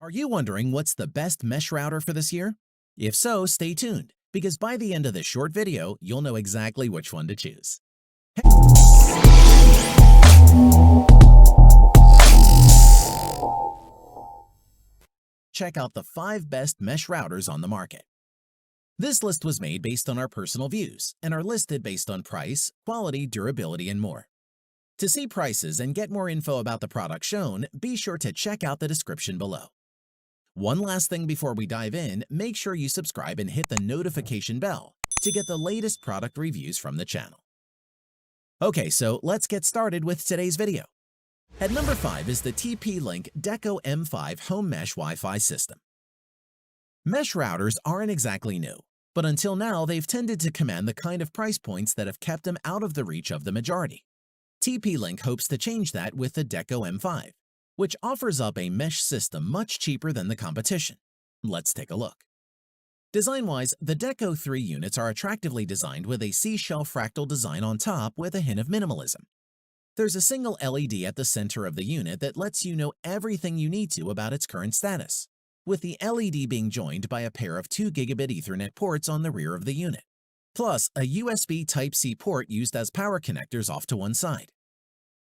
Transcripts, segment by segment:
Are you wondering what's the best mesh router for this year? If so, stay tuned, because by the end of this short video, you'll know exactly which one to choose. Check out the 5 best mesh routers on the market. This list was made based on our personal views and are listed based on price, quality, durability, and more. To see prices and get more info about the product shown, be sure to check out the description below. One last thing before we dive in, make sure you subscribe and hit the notification bell to get the latest product reviews from the channel. Okay, so let's get started with today's video. At number 5 is the TP-Link Deco M5 Home Mesh Wi-Fi System. Mesh routers aren't exactly new, but until now they've tended to command the kind of price points that have kept them out of the reach of the majority. TP-Link hopes to change that with the Deco M5, which offers up a mesh system much cheaper than the competition. Let's take a look. Design-wise, the Deco 3 units are attractively designed with a seashell fractal design on top with a hint of minimalism. There's a single LED at the center of the unit that lets you know everything you need to about its current status, with the LED being joined by a pair of 2 gigabit Ethernet ports on the rear of the unit, plus a USB Type-C port used as power connectors off to one side.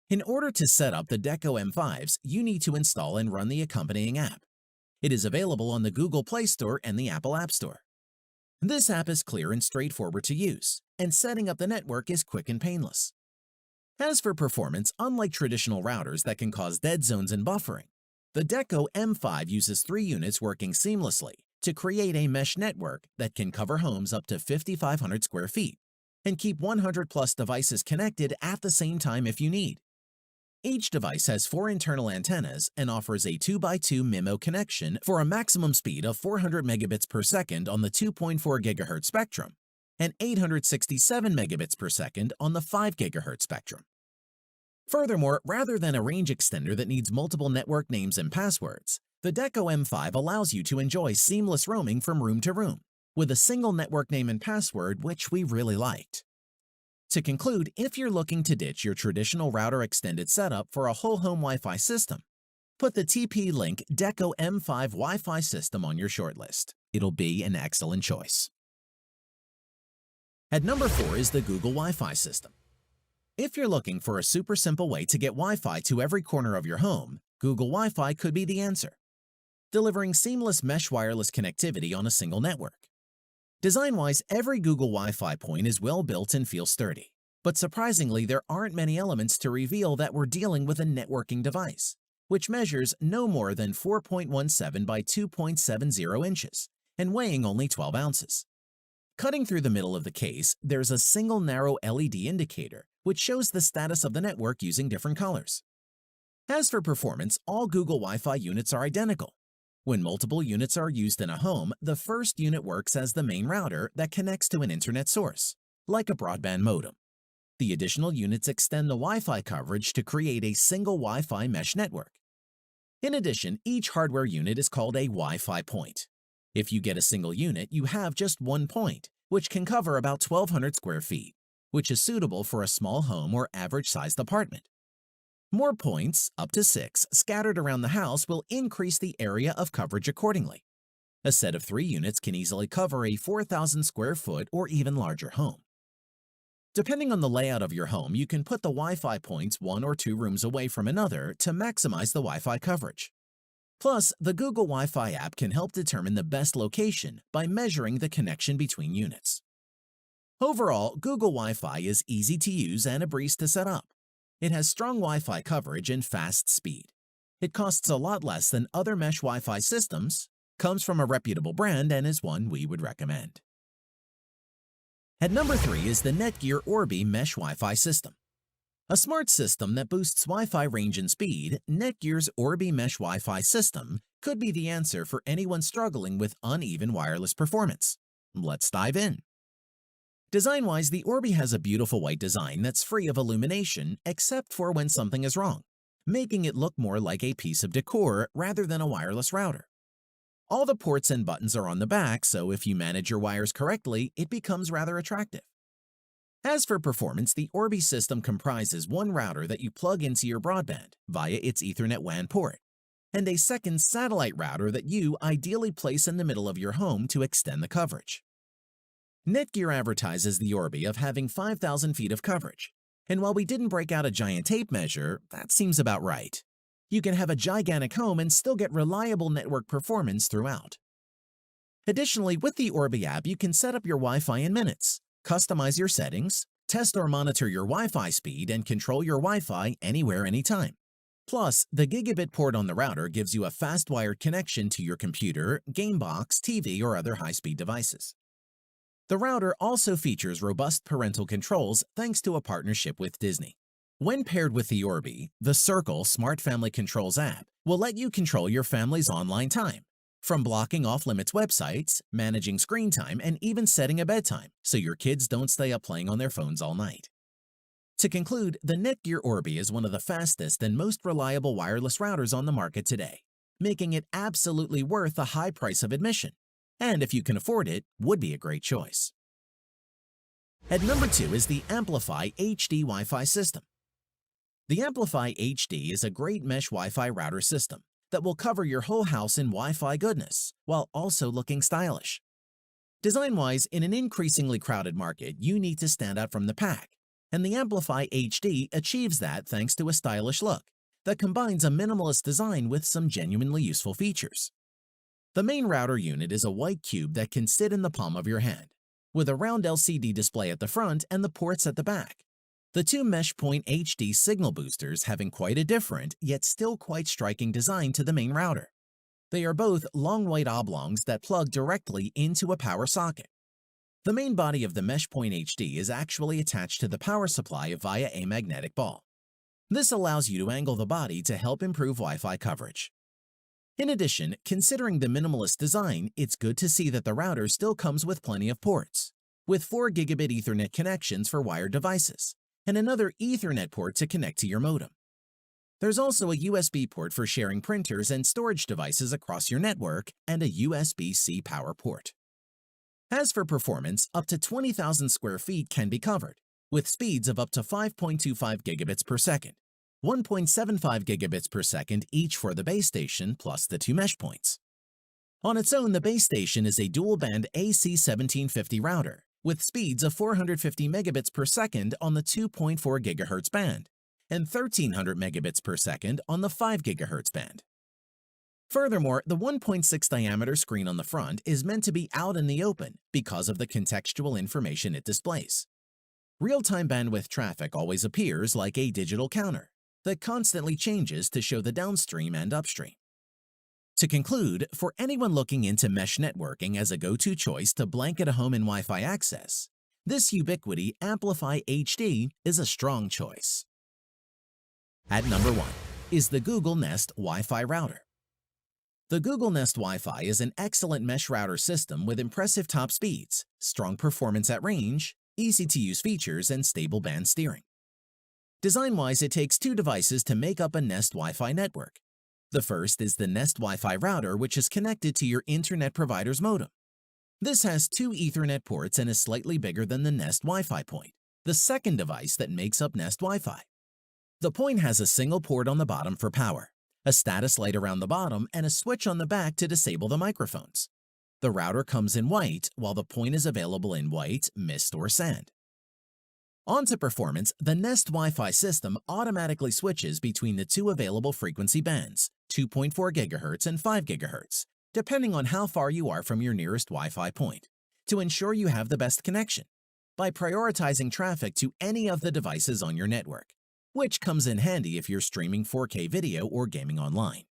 In order to set up the Deco M5s, you need to install and run the accompanying app. It is available on the Google Play Store and the Apple App Store. This app is clear and straightforward to use, and setting up the network is quick and painless. As for performance, unlike traditional routers that can cause dead zones and buffering, the Deco M5 uses 3 units working seamlessly to create a mesh network that can cover homes up to 5,500 square feet and keep 100+ devices connected at the same time if you need. Each device has 4 internal antennas and offers a 2x2 MIMO connection for a maximum speed of 400 megabits per second on the 2.4 GHz spectrum and 867 megabits per second on the 5 GHz spectrum. Furthermore, rather than a range extender that needs multiple network names and passwords, the Deco M5 allows you to enjoy seamless roaming from room to room with a single network name and password, which we really liked. To conclude, if you're looking to ditch your traditional router extended setup for a whole home Wi-Fi system, put the TP-Link Deco M5 Wi-Fi system on your shortlist. It'll be an excellent choice. At number 4 is the Google Wi-Fi system. If you're looking for a super simple way to get Wi-Fi to every corner of your home, Google Wi-Fi could be the answer, delivering seamless mesh wireless connectivity on a single network. Design-wise, every Google Wi-Fi point is well built and feels sturdy, but surprisingly, there aren't many elements to reveal that we're dealing with a networking device, which measures no more than 4.17 by 2.70 inches and weighing only 12 ounces. Cutting through the middle of the case, there's a single narrow LED indicator which shows the status of the network using different colors. As for performance, all Google Wi-Fi units are identical. When multiple units are used in a home, the first unit works as the main router that connects to an internet source, like a broadband modem. The additional units extend the Wi-Fi coverage to create a single Wi-Fi mesh network. In addition, each hardware unit is called a Wi-Fi point. If you get a single unit, you have just one point, which can cover about 1,200 square feet, which is suitable for a small home or average-sized apartment. More points, up to 6, scattered around the house will increase the area of coverage accordingly. A set of 3 units can easily cover a 4,000 square foot or even larger home. Depending on the layout of your home, you can put the Wi-Fi points 1 or 2 rooms away from another to maximize the Wi-Fi coverage. Plus, the Google Wi-Fi app can help determine the best location by measuring the connection between units. Overall, Google Wi-Fi is easy to use and a breeze to set up. It has strong Wi-Fi coverage and fast speed. It costs a lot less than other mesh Wi-Fi systems, comes from a reputable brand, and is one we would recommend. At number 3 is the Netgear Orbi Mesh Wi-Fi System. A smart system that boosts Wi-Fi range and speed, Netgear's Orbi Mesh Wi-Fi System could be the answer for anyone struggling with uneven wireless performance. Let's dive in. Design-wise, the Orbi has a beautiful white design that's free of illumination except for when something is wrong, making it look more like a piece of decor rather than a wireless router. All the ports and buttons are on the back, so if you manage your wires correctly, it becomes rather attractive. As for performance, the Orbi system comprises one router that you plug into your broadband via its Ethernet WAN port. and a second satellite router that you ideally place in the middle of your home to extend the coverage. Netgear advertises the Orbi of having 5,000 feet of coverage, and while we didn't break out a giant tape measure, that seems about right. You can have a gigantic home and still get reliable network performance throughout. Additionally, with the Orbi app, you can set up your Wi-Fi in minutes, customize your settings, test or monitor your Wi-Fi speed, and control your Wi-Fi anywhere, anytime. Plus, the gigabit port on the router gives you a fast wired connection to your computer, game box, TV, or other high-speed devices. The router also features robust parental controls thanks to a partnership with Disney. When paired with the Orbi, the Circle Smart Family Controls app will let you control your family's online time, from blocking off-limits websites, managing screen time, and even setting a bedtime so your kids don't stay up playing on their phones all night. To conclude, the Netgear Orbi is one of the fastest and most reliable wireless routers on the market today, making it absolutely worth the high price of admission, and if you can afford it, would be a great choice. At number 2 is the Amplify HD Wi-Fi system. The Amplify HD is a great mesh Wi-Fi router system that will cover your whole house in Wi-Fi goodness while also looking stylish. Design-wise, in an increasingly crowded market, you need to stand out from the pack, and the Amplify HD achieves that thanks to a stylish look that combines a minimalist design with some genuinely useful features. The main router unit is a white cube that can sit in the palm of your hand, with a round LCD display at the front and the ports at the back. The two MeshPoint HD signal boosters having quite a different, yet still quite striking design to the main router. They are both long white oblongs that plug directly into a power socket. The main body of the MeshPoint HD is actually attached to the power supply via a magnetic ball. This allows you to angle the body to help improve Wi-Fi coverage. In addition, considering the minimalist design, it's good to see that the router still comes with plenty of ports, with 4 gigabit Ethernet connections for wired devices, and another Ethernet port to connect to your modem. There's also a USB port for sharing printers and storage devices across your network and a USB-C power port. As for performance, up to 20,000 square feet can be covered, with speeds of up to 5.25 gigabits per second, 1.75 gigabits per second each for the base station plus the 2 mesh points. On its own, the base station is a dual-band AC1750 router with speeds of 450 megabits per second on the 2.4 GHz band and 1300 megabits per second on the 5 GHz band. Furthermore, the 1.6 diameter screen on the front is meant to be out in the open because of the contextual information it displays. Real-time bandwidth traffic always appears like a digital counter that constantly changes to show the downstream and upstream. To conclude, for anyone looking into mesh networking as a go-to choice to blanket a home in Wi-Fi access, this Ubiquiti Amplify HD is a strong choice. At number 1 is the Google Nest Wi-Fi router. The Google Nest Wi-Fi is an excellent mesh router system with impressive top speeds, strong performance at range, easy-to-use features, and stable band steering. Design-wise, it takes 2 devices to make up a Nest Wi-Fi network. The first is the Nest Wi-Fi router, which is connected to your internet provider's modem. This has 2 Ethernet ports and is slightly bigger than the Nest Wi-Fi point, the second device that makes up Nest Wi-Fi. The point has a single port on the bottom for power, a status light around the bottom, and a switch on the back to disable the microphones. The router comes in white, while the point is available in white, mist, or sand. On to performance, the Nest Wi-Fi system automatically switches between the 2 available frequency bands, 2.4 GHz and 5 GHz, depending on how far you are from your nearest Wi-Fi point, to ensure you have the best connection, by prioritizing traffic to any of the devices on your network, which comes in handy if you're streaming 4K video or gaming online.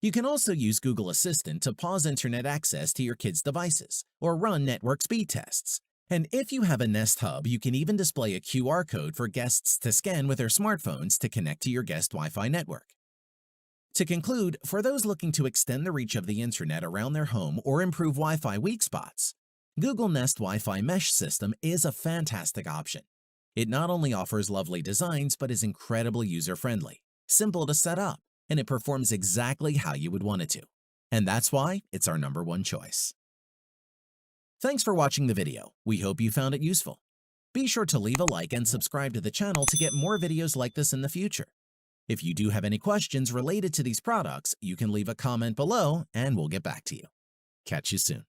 You can also use Google Assistant to pause internet access to your kids' devices or run network speed tests. And if you have a Nest Hub, you can even display a QR code for guests to scan with their smartphones to connect to your guest Wi-Fi network. To conclude, for those looking to extend the reach of the internet around their home or improve Wi-Fi weak spots, Google Nest Wi-Fi Mesh System is a fantastic option. It not only offers lovely designs, but is incredibly user-friendly, simple to set up, and it performs exactly how you would want it to. And that's why it's our number 1 choice. Thanks for watching the video. We hope you found it useful. Be sure to leave a like and subscribe to the channel to get more videos like this in the future. If you do have any questions related to these products, you can leave a comment below and we'll get back to you. Catch you soon.